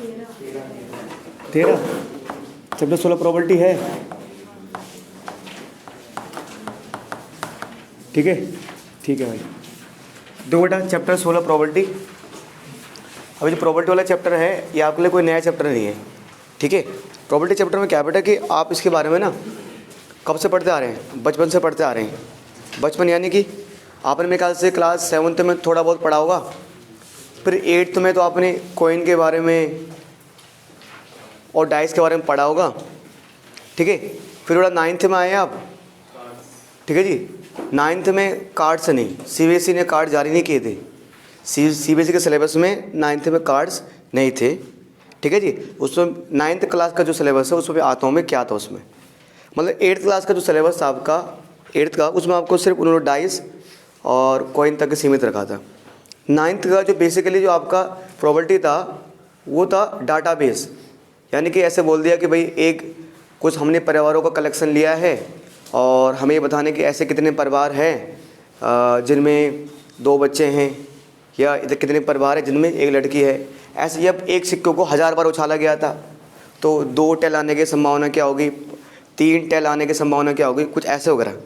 13 chapter 16 property है। ठीक है, ठीक है भाई। दो बेटा चैप्टर 16 प्रॉपर्टी। अभी जो प्रॉपर्टी वाला चैप्टर है ये आपके लिए कोई नया चैप्टर नहीं है। ठीक है, प्रॉपर्टी चैप्टर में क्या बेटा कि आप इसके बारे में ना कब से पढ़ते आ रहे हैं, बचपन से पढ़ते आ रहे हैं। बचपन यानी कि आपने मेरे ख्याल से क्लास 7th में थोड़ा बहुत पढ़ा होगा, फिर 8th में तो आपने कॉइन के बारे में और डाइस के बारे में पढ़ा होगा। ठीक है, फिर थोड़ा 9th में आए आप। ठीक है जी, 9th में कार्ड्स नहीं, CBSE ने कार्ड जारी नहीं किए थे। CBSE के सिलेबस में 9th में कार्ड्स नहीं थे। ठीक है जी, उसमें 9th क्लास का जो सिलेबस है उसमें आता हूँ मैं क्या था उसमें, मतलब 8th क्लास का जो सिलेबस था आपका 8th का, उसमें आपको सिर्फ उन्होंने डाइस और कॉइन तक सीमित रखा था। 9th का जो बेसिकली जो आपका प्रॉपर्टी था वो था डाटाबेस, यानी कि ऐसे बोल दिया कि भाई एक कुछ हमने परिवारों का कलेक्शन लिया है और हमें ये बताने कि ऐसे कितने परिवार हैं जिनमें 2 बच्चे हैं, या इधर कितने परिवार हैं जिनमें एक लड़की है। ऐसे जब एक सिक्के को 1000 बार उछाला गया था तो 2 टेल आने की संभावना क्या होगी, 3 टेल आने की संभावना क्या होगी, कुछ ऐसे वगैरह।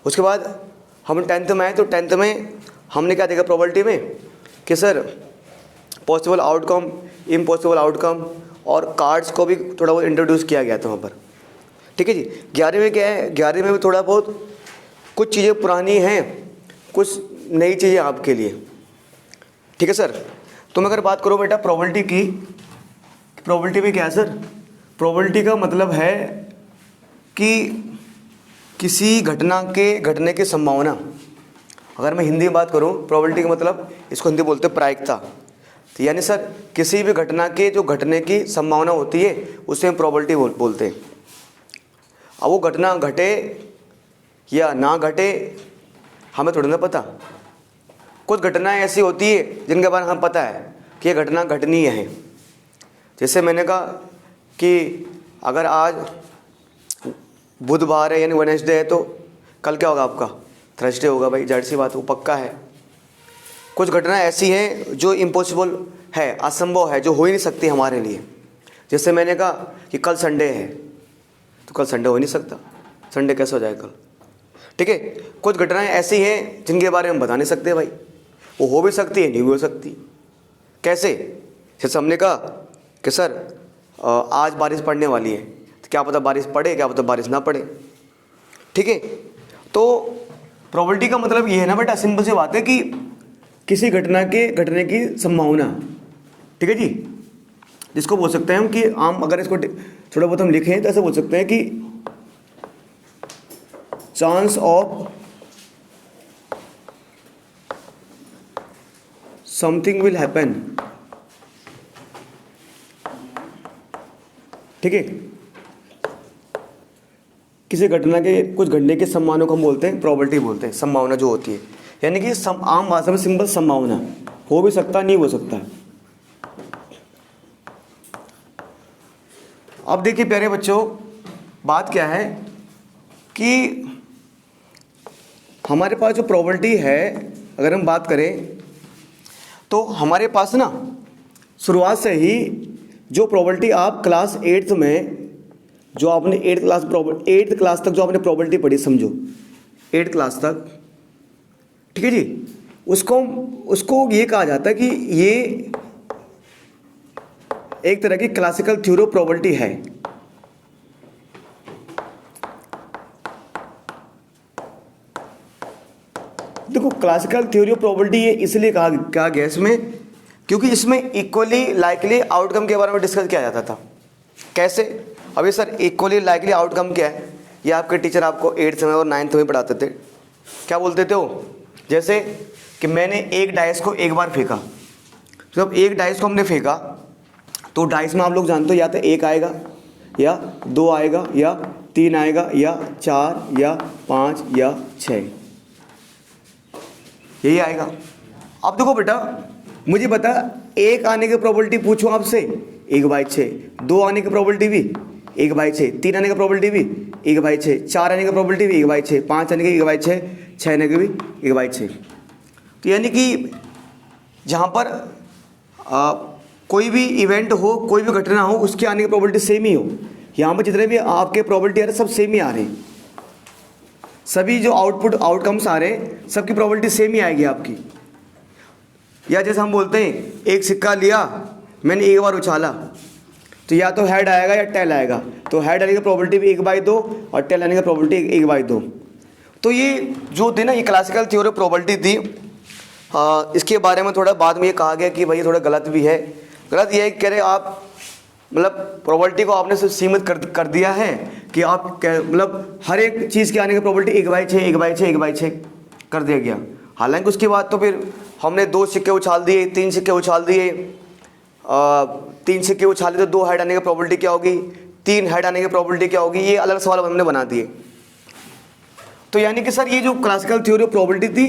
उसके बाद हम 10th में आए तो 10th में हमने क्या देखा प्रॉपर्टी में कि sir possible outcome, impossible outcome और कार्ड्स को भी थोड़ा बहुत इंट्रोड्यूस किया गया था वहाँ पर। ठीक है जी, 11वीं में क्या है, 11वीं में भी थोड़ा बहुत कुछ चीज़ें पुरानी हैं, कुछ नई चीज़ें आपके लिए। ठीक है सर, तो मैं अगर बात करूँ बेटा प्रॉपर्टी की, प्रॉपर्टी में क्या है सर, प्रॉपर्टी का मतलब है कि किसी घटना के घटने की संभावना। अगर मैं हिंदी में बात करूँ प्रॉपर्टी का मतलब, इसको हिंदी बोलते हैं प्रायिकता। तो यानी सर किसी भी घटना के जो घटने की संभावना होती है उसे हम प्रॉपर्टी बोलते हैं। अब वो घटना घटे या ना घटे हमें थोड़ी ना पता। कुछ घटनाएं ऐसी होती है जिनके बारे में हमें पता है कि ये घटना घटनी है। जैसे मैंने कहा कि अगर आज बुधवार है यानी वेडनेसडे है तो कल क्या होगा आपका, थर्सडे होगा भाई, जाहिर सी बात वो पक्का है। कुछ घटनाएं ऐसी हैं जो इम्पॉसिबल है, असंभव है, जो हो ही नहीं सकती हमारे लिए। जैसे मैंने कहा कि कल संडे है तो कल संडे हो ही नहीं सकता, संडे कैसे हो जाएगा कल। ठीक है, कुछ घटनाएं ऐसी हैं जिनके बारे में हम बता नहीं सकते भाई, वो हो भी सकती है नहीं भी हो सकती। कैसे, जैसे हमने कहा कि सर आज बारिश पड़ने वाली है, तो क्या पता बारिश पड़े, क्या पता बारिश ना पड़े। ठीक है, तो प्रोबेबिलिटी का मतलब ये है ना बेटा, सिंपल सी बात है कि किसी घटना के घटने की संभावना। ठीक है जी, जिसको बोल सकते हैं हम कि आम, अगर इसको थोड़ा बहुत हम लिखें तो ऐसे बोल सकते हैं कि chance of something will happen. ठीक है, किसी घटना के कुछ घटने की संभावना को हम बोलते हैं प्रोबेबिलिटी बोलते हैं, संभावना जो होती है, यानी कि आम भाषा में सिंपल संभावना, हो भी सकता नहीं हो सकता। अब देखिए प्यारे बच्चों, बात क्या है कि हमारे पास जो प्रोबेबिलिटी है, अगर हम बात करें तो हमारे पास ना शुरुआत से ही जो प्रोबेबिलिटी आप क्लास 8th में जो आपने 8th क्लास तक जो आपने प्रोबेबिलिटी पढ़ी, समझो 8th क्लास तक, ठीक है जी, उसको ये कहा जाता है कि ये एक तरह की क्लासिकल थ्योरी ऑफ प्रोबेबिलिटी है। देखो क्लासिकल थ्योरी ऑफ प्रोबेबिलिटी ये इसलिए कहा गया इसमें क्योंकि इसमें इक्वली लाइकली आउटकम के बारे में डिस्कस किया जाता था। कैसे, अभी सर इक्वली लाइकली आउटकम क्या है, ये आपके टीचर आपको 8th में और 9th में पढ़ाते थे। क्या बोलते थे वो, जैसे कि मैंने एक डाइस को एक बार फेंका, जब एक डाइस को हमने फेंका तो डाइस में आप लोग जानते हो या तो 1 आएगा या 2 आएगा या 3 आएगा या 4 या 5 या 6, यही आएगा। अब देखो बेटा, मुझे पता 1 आने की प्रोबेबिलिटी पूछूं आपसे 1/6, 2 आने की प्रोबेबिलिटी भी 1/6, 3 आने की प्रोबेबिलिटी भी 1/6, 4 आने की प्रोबेबिलिटी भी 1/6, 5 आने की 1/6, 6 आने की भी 1/6। तो यानी कि जहाँ पर कोई भी इवेंट हो, कोई भी घटना हो, उसके आने की प्रोबेबिलिटी सेम ही हो। यहाँ पर जितने भी आपके प्रोबेबिलिटी आ रहे सब सेम ही आ रहे हैं, सभी जो आउटकम्स आ रहे हैं सबकी प्रोबेबिलिटी सेम ही आएगी आपकी। या जैसे हम बोलते हैं एक सिक्का लिया, मैंने एक बार उछाला, तो या तो हेड आएगा या टेल आएगा, तो हेड आने की प्रोबेबिलिटी भी 1/2 और टेल आने की प्रोबेबिलिटी 1/2। तो ये जो थी ना, ये क्लासिकल थ्योरी ऑफ प्रोबेबिलिटी थी। इसके बारे में थोड़ा बाद में ये कहा गया कि भाई ये थोड़ा गलत भी है। गलत ये है कि कह रहे आप मतलब प्रोबेबिलिटी को आपने सिर्फ सीमित कर दिया है कि आप मतलब हर एक चीज़ के आने की प्रोबेबिलिटी 1/6 1/6 1/6 कर दिया गया। हालांकि उसके बाद तो फिर हमने 2 सिक्के उछाल दिए, 3 सिक्के उछाल दिए, 3 सिक्के उछाले तो 2 हेड आने की प्रोबेबिलिटी क्या होगी, 3 हेड आने की प्रोबेबिलिटी क्या होगी, ये अलग सवाल हमने बना दिए। तो यानी कि सर ये जो क्लासिकल थ्योरी ऑफ प्रोबेबिलिटी थी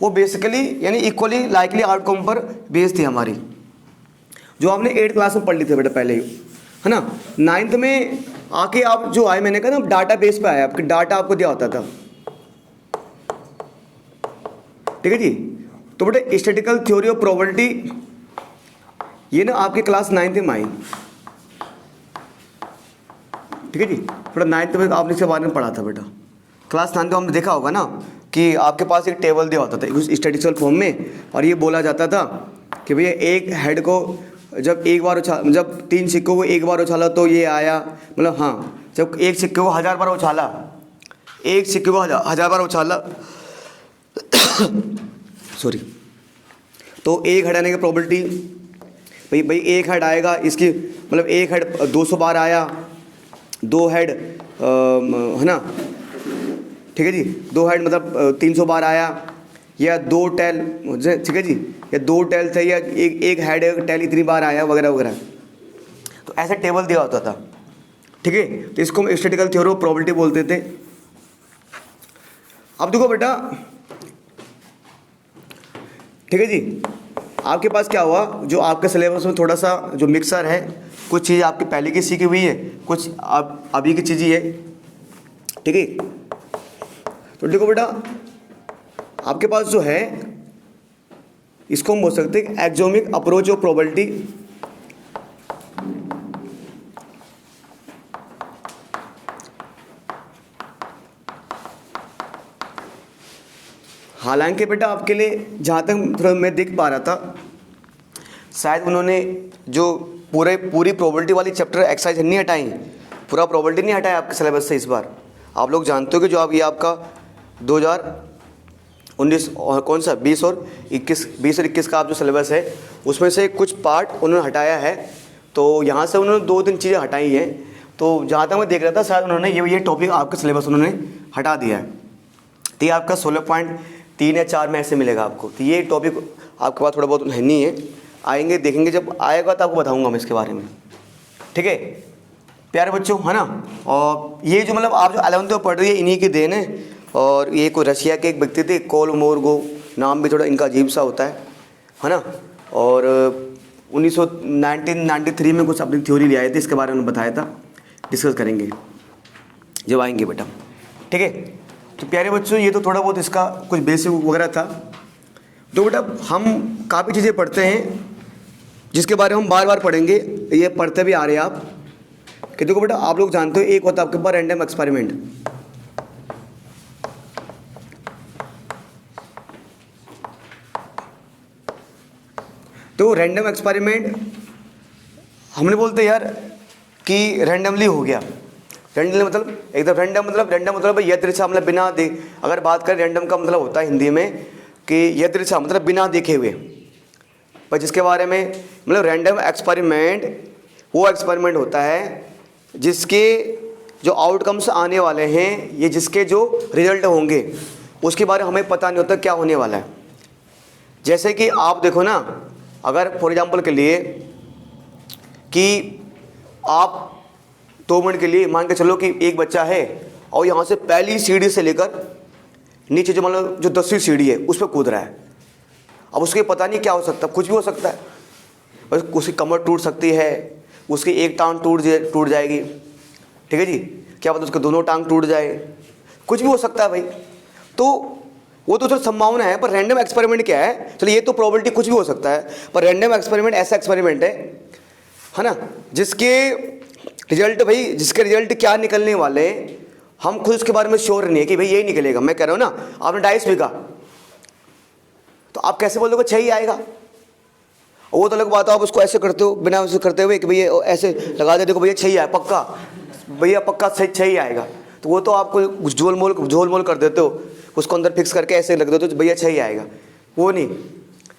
वो बेसिकली यानी इक्वली लाइकली आउटकम पर बेस्ड थी हमारी, जो आपने 8th क्लास में पढ़ ली थी बेटा पहले ही, है ना। 9th में आके आप जो आए, मैंने कहा ना डाटा बेस पे आया, आपके डाटा आपको दिया होता था, ठीक है जी। तो बेटा स्टैटिस्टिकल थ्योरी ऑफ प्रोबेबिलिटी ये ना आपके क्लास 9th में आई, ठीक है जी। बेटा 9th में आपने इसके बारे में पढ़ा था बेटा। क्लास 9th में हमने देखा होगा ना कि आपके पास एक टेबल दिया होता था उस स्टैटिस्टिकल फॉर्म में, और ये बोला जाता था कि भैया एक हेड को जब एक बार जब 3 सिक्कों को एक बार उछाला तो ये आया, मतलब हाँ, जब एक सिक्के को 1000 बार उछाला, एक सिक्के को 1000 बार उछाला सॉरी, तो एक हेड आने की प्रोबेबिलिटी भाई एक हेड आएगा, इसकी मतलब एक हेड 200 बार आया, 2 हेड है ना, ठीक है जी, 2 हेड मतलब 300 बार आया, या 2 टेल, ठीक है जी, या 2 टेल थे, या एक हेड टेल इतनी बार आया वगैरह वगैरह। तो ऐसा टेबल दिया होता था, ठीक है। तो इसको हम स्टैटिस्टिकल थ्योरी ऑफ प्रोबेबिलिटी बोलते थे। अब देखो बेटा, ठीक है जी, आपके पास क्या हुआ, जो आपके सिलेबस में थोड़ा सा जो मिक्सर है, कुछ चीज़ आपकी पहले की सीखी हुई है, कुछ अभी की चीज़ ही है, ठीक है। तो देखो बेटा, आपके पास जो है इसको हम बोल सकते हैं एक्सोमिक अप्रोच ऑफ प्रोबेबिलिटी। हालांकि बेटा आपके लिए जहाँ तक थोड़ा मैं देख पा रहा था, शायद उन्होंने जो पूरी प्रोबेबिलिटी वाली चैप्टर एक्सरसाइज नहीं हटाई, पूरा प्रोबेबिलिटी नहीं हटाया आपके सिलेबस से इस बार। आप लोग जानते हो कि जो आप ये आपका 2019 और कौन सा 20 और 21 का आप जो सिलेबस है उसमें से कुछ पार्ट उन्होंने हटाया है। तो यहाँ से उन्होंने 2-3 चीज़ें हटाई हैं। तो जहाँ तक मैं देख रहा था शायद उन्होंने ये टॉपिक आपका सिलेबस उन्होंने हटा दिया है। तो ये आपका 16.3 या 4 में ऐसे मिलेगा आपको। तो ये टॉपिक आपके पास थोड़ा बहुत नहीं है, आएंगे देखेंगे, जब आएगा तो आपको बताऊँगा मैं इसके बारे में, ठीक है प्यारे बच्चों, है ना। और ये जो मतलब आप जो 11th में पढ़ रही है इन्हीं की देन है। और ये कोई रशिया के एक व्यक्ति थे, कोलमोरगो, नाम भी थोड़ा इनका अजीब सा होता है ना। और 1993 में कुछ अपनी थ्योरी ले आए थे, इसके बारे में बताया था, डिस्कस करेंगे जब आएंगे बेटा, ठीक है। तो प्यारे बच्चों, ये तो थोड़ा बहुत इसका कुछ बेसिक वगैरह था। तो बेटा हम काफ़ी चीज़ें पढ़ते हैं जिसके बारे में हम बार बार पढ़ेंगे, ये पढ़ते भी आ रहे हैं आप कि देखो बेटा, आप लोग जानते हो एक होता है आपके पास रैंडम एक्सपेरिमेंट। तो रैंडम एक्सपेरिमेंट हमने बोलते यार कि रैंडमली हो गया। रैंडमली मतलब एकदम रैंडम मतलब यदृच्छा, मतलब बिना अगर बात करें रैंडम का मतलब होता है हिंदी में कि यदृच्छा मतलब बिना देखे हुए, पर जिसके बारे में मतलब रैंडम एक्सपेरिमेंट वो एक्सपेरिमेंट होता है जिसके जो आउटकम्स आने वाले हैं, ये जिसके जो रिजल्ट होंगे उसके बारे में हमें पता नहीं होता क्या होने वाला है। जैसे कि आप देखो ना, अगर फॉर एग्जांपल के लिए कि आप 2 मिनट के लिए मान के चलो कि एक बच्चा है और यहाँ से पहली सीढ़ी से लेकर नीचे जो मतलब जो 10वीं सीढ़ी है उस पर कूद रहा है। अब उसके पता नहीं क्या हो सकता, कुछ भी हो सकता है। बस उसकी कमर टूट सकती है, उसकी एक टांग टूट जाएगी, ठीक है जी, क्या पता उसके दोनों टांग टूट जाए, कुछ भी हो सकता है भाई। तो वो तो सर संभावना है, पर रैंडम एक्सपेरिमेंट क्या है? चलिए ये तो प्रोबेबिलिटी कुछ भी हो सकता है, पर रैंडम एक्सपेरिमेंट ऐसा एक्सपेरिमेंट है ना, जिसके जिसके रिजल्ट क्या निकलने वाले हम खुद उसके बारे में श्योर नहीं है कि भाई यही निकलेगा। मैं कह रहा हूँ ना, आपने डाइस फेंका तो आप कैसे बोल दोगे 6 ही आएगा? वो तो अलग बात है, आप उसको ऐसे करते हो बिना उसे करते हुए कि भैया ऐसे लगा दे, देखो भैया 6 ही आया पक्का, भैया पक्का 6 ही आएगा। तो वो तो आपको झोल मोल कर देते हो, उसको अंदर फिक्स करके ऐसे लग देते हो तो भैया 6 ही आएगा, वो नहीं।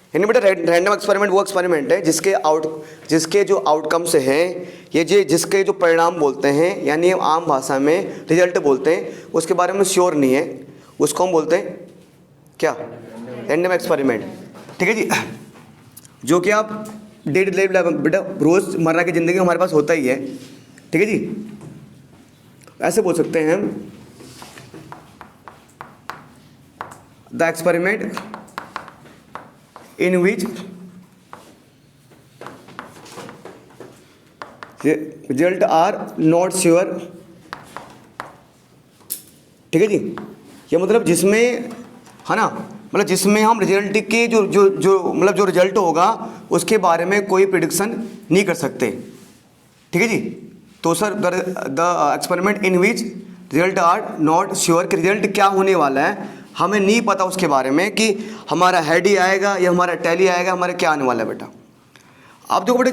यानी बेटा रैंडम एक्सपेरिमेंट वो एक्सपेरिमेंट है जिसके जो आउटकम्स हैं, जिसके जो परिणाम बोलते हैं, यानी हम आम भाषा में रिजल्ट बोलते हैं, उसके बारे में श्योर नहीं है, उसको हम बोलते हैं क्या? Random experiment. ठीक है जी, जो कि आप डे टू डे बेटा रोज़मर्रा की ज़िंदगी में हमारे पास होता ही है। ठीक है जी, ऐसे बोल सकते हैं हम, the experiment in which result are not sure. ठीक है जी, ये मतलब जिसमें है ना, मतलब जिसमें हम रिजल्ट के जो रिजल्ट होगा उसके बारे में कोई प्रिडिक्शन नहीं कर सकते। ठीक है जी, तो sir the experiment in which result are not sure कि रिजल्ट क्या होने वाला है, हमें नहीं पता उसके बारे में कि हमारा हेड ही आएगा या हमारा टेल ही आएगा, हमारा क्या आने वाला है बेटा। आप देखो बेटा,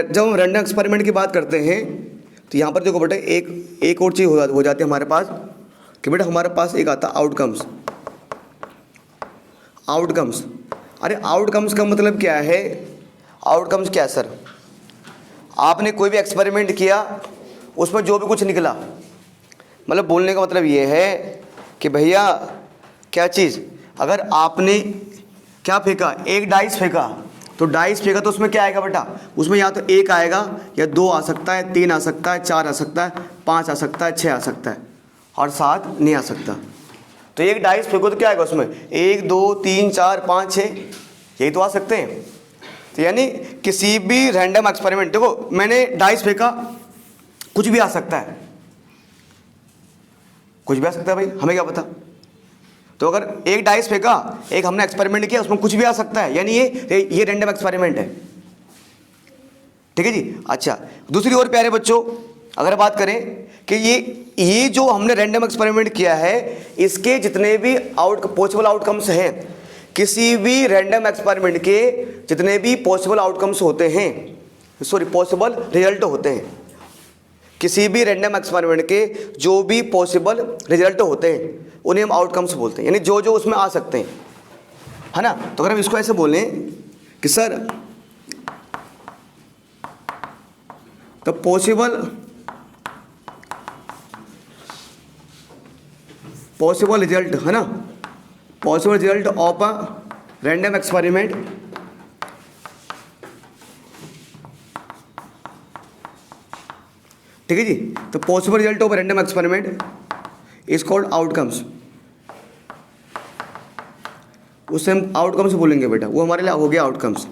जब हम रैंडम एक्सपेरिमेंट की बात करते हैं तो यहाँ पर देखो बेटा एक और चीज़ हो जाती है हमारे पास कि बेटा हमारे पास एक आता आउटकम्स। अरे आउटकम्स का मतलब क्या है? आउटकम्स क्या है सर? आपने कोई भी एक्सपेरिमेंट किया, उसमें जो भी कुछ निकला, मतलब बोलने का मतलब ये है कि भैया क्या चीज़, अगर आपने क्या फेंका, एक डाइस फेंका, तो डाइस फेंका तो उसमें क्या आएगा बेटा? उसमें या तो 1 आएगा या 2 आ सकता है, 3 आ सकता है, 4 आ सकता है, 5 आ सकता है, 6 आ सकता है और 7 नहीं आ सकता। तो एक डाइस फेंको तो क्या आएगा उसमें? 1 2 3 4 5 6, यही तो आ सकते हैं। तो यानी किसी भी रैंडम एक्सपेरिमेंट, देखो मैंने डाइस फेंका, कुछ भी आ सकता है, कुछ भी आ सकता है भाई, हमें क्या पता। तो अगर एक डाइस फेंका, एक हमने एक्सपेरिमेंट किया, उसमें कुछ भी आ सकता है, यानी ये रैंडम एक्सपेरिमेंट है। ठीक है जी। अच्छा, दूसरी ओर प्यारे बच्चों, अगर बात करें कि ये जो हमने रैंडम एक्सपेरिमेंट किया है, इसके जितने भी पॉसिबल आउटकम्स हैं, किसी भी रैंडम एक्सपेरिमेंट के जितने भी पॉसिबल आउटकम्स होते हैं, पॉसिबल रिजल्ट होते हैं, किसी भी रैंडम एक्सपेरिमेंट के जो भी पॉसिबल रिजल्ट होते हैं उन्हें हम आउटकम्स बोलते हैं, यानी जो उसमें आ सकते हैं, है ना। तो अगर हम इसको ऐसे बोलें कि सर द पॉसिबल रिजल्ट, है ना, possible result of a random experiment ठीक है जी। तो possible result of random experiment is called outcomes. उससे हम आउटकम्स बोलेंगे बेटा, वो हमारे लिए हो गया आउटकम्स।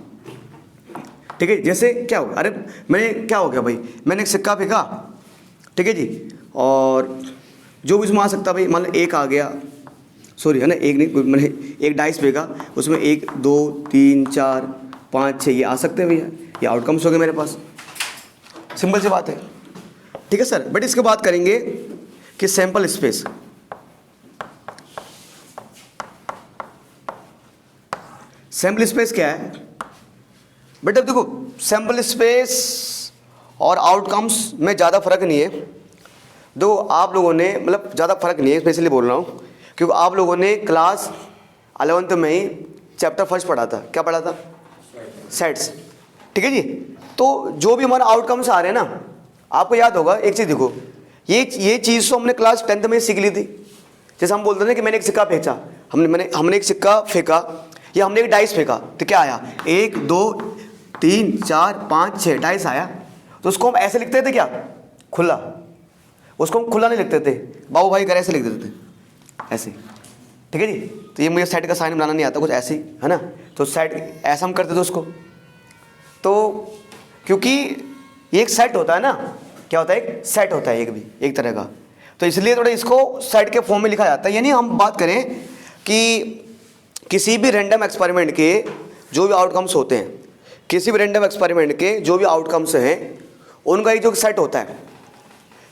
ठीक है, जैसे क्या हो, अरे मैंने क्या हो गया भाई, मैंने एक सिक्का फेंका, ठीक है जी, और जो भी उसमें आ सकता भाई, मान लो 1 आ गया, सॉरी है ना, एक नहीं, मैंने एक डाइस फेंका, उसमें 1 2 3 4 5 6 ये आ सकते हैं भैया, ये आउटकम्स हो गए मेरे पास, सिंपल सी बात है। ठीक है सर, बट इसके बात करेंगे कि सैंपल स्पेस। सैंपल स्पेस क्या है बेटा? देखो सैंपल स्पेस और आउटकम्स में ज़्यादा फर्क नहीं है। दो आप लोगों ने, मतलब ज़्यादा फर्क नहीं है, स्पेशली बोल रहा हूँ क्योंकि आप लोगों ने क्लास 11th में ही चैप्टर फर्स्ट पढ़ा था। क्या पढ़ा था? सेट्स। ठीक है जी। तो जो भी हमारा आउटकम्स आ रहे हैं ना, आपको याद होगा एक चीज़, देखो ये चीज़ तो हमने क्लास 10th में सीख ली थी। जैसे हम बोलते थे कि मैंने एक सिक्का फेंका, हमने एक सिक्का फेंका या हमने एक डाइस फेंका, तो क्या आया? 1 2 3 4 5 6 डाइस आया। तो उसको हम ऐसे लिखते थे क्या? खुला। उसको हम खुला नहीं लिखते थे, बाबू भाई कर ऐसे लिख देते थे, ऐसे। ठीक है जी। तो ये मुझे सेट का साइन बनाना नहीं आता, कुछ ऐसे ही है ना, तो सेट ऐसा हम करते थे उसको। तो क्योंकि ये एक सेट होता है ना, क्या होता है? एक सेट होता है एक तरह का, तो इसलिए थोड़ा इसको सेट के फॉर्म में लिखा जाता है। यानी हम बात करें कि किसी भी रैंडम एक्सपेरिमेंट के जो भी आउटकम्स होते हैं, किसी भी रैंडम एक्सपेरिमेंट के जो भी आउटकम्स हैं उनका एक जो सेट होता है,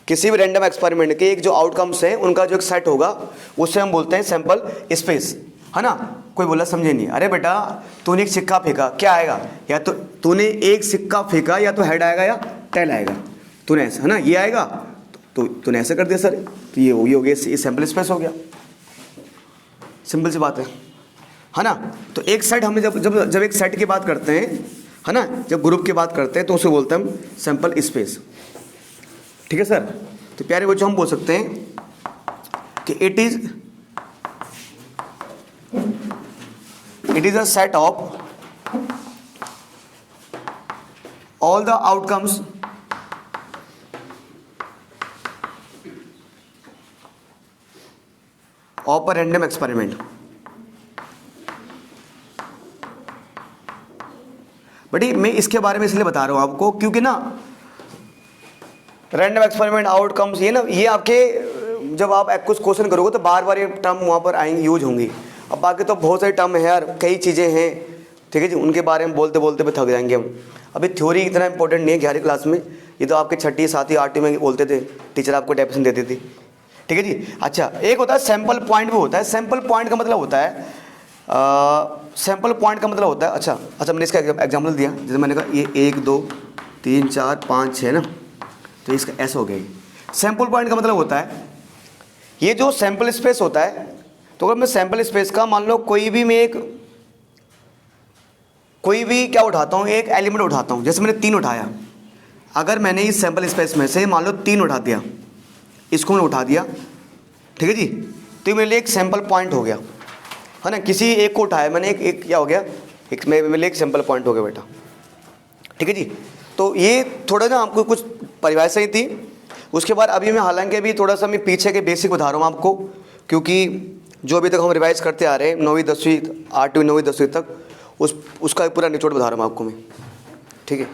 किसी भी रैंडम एक्सपेरिमेंट के एक जो आउटकम्स हैं उनका जो एक सेट होगा उससे हम बोलते हैं सैंपल स्पेस, है ना। कोई बोला समझे नहीं, अरे बेटा तूने एक सिक्का फेंका, क्या आएगा, या तो तूने एक सिक्का फेंका या तो हेड आएगा या टेल आएगा, तूने ऐसा, है ना, ये आएगा तो तूने ऐसा कर दिया सर, तो ये हो गया, ये सैंपल स्पेस हो गया, सिंपल सी बात है ना। तो एक सेट हमने जब एक सेट की बात करते हैं, है ना, जब ग्रुप की बात करते हैं तो उसे बोलते हैं हम सैंपल स्पेस, ठीक है सर। तो प्यारे बच्चों हम बोल सकते हैं कि it is a set of all the outcomes of a random experiment. बटी मैं इसके बारे में इसलिए बता रहा हूं आपको क्योंकि ना रैंडम एक्सपेरिमेंट आउटकम्स ये ना, ये आपके जब आप कुछ क्वेश्चन करोगे तो बार बार ये टर्म वहाँ पर आएंगे, यूज होंगी। अब बाकी तो बहुत सारे टर्म है यार, कई चीज़ें हैं, ठीक है जी, उनके बारे में बोलते बोलते भी थक जाएंगे हम। अभी थ्योरी इतना इंपॉर्टेंट नहीं है 11वीं क्लास में, ये तो आपके 6ठी 7वीं 8वीं में बोलते थे, टीचर आपको डेफिनेशन देती थी, ठीक है जी। अच्छा, एक होता है सैंपल पॉइंट भी होता है। सैंपल पॉइंट का मतलब होता है सैंपल पॉइंट का मतलब होता है, अच्छा मैंने इसका एग्जाम्पल दिया, जैसे मैंने कहा ये 1 2 3 4 5 6 ना, तो इसका ऐसा हो गया। सैंपल पॉइंट का मतलब होता है ये जो सैंपल स्पेस होता है, तो अगर मैं सैंपल स्पेस का मान लो कोई भी क्या उठाता हूँ, एक एलिमेंट उठाता हूँ, जैसे मैंने 3 उठाया, अगर मैंने इस सैंपल स्पेस में से मान लो 3 उठा दिया, इसको मैंने उठा दिया, ठीक है जी, तो ये मेरे लिए एक सैंपल पॉइंट हो गया, है ना। किसी एक को उठाया मैंने, एक क्या हो गया, एक मेरे लिए एक सैंपल पॉइंट हो गया बेटा, ठीक है जी। तो ये थोड़ा ना आपको कुछ परिभाषा ही थी। उसके बाद अभी मैं हालांकि अभी थोड़ा सा मैं पीछे के बेसिक बता रहा हूँ आपको, क्योंकि जो अभी तक हम रिवाइज करते आ रहे हैं 9वीं 10वीं 8वीं 9वीं 10वीं तक, उसका पूरा निचोड़ बता रहा हूँ आपको मैं, ठीक है।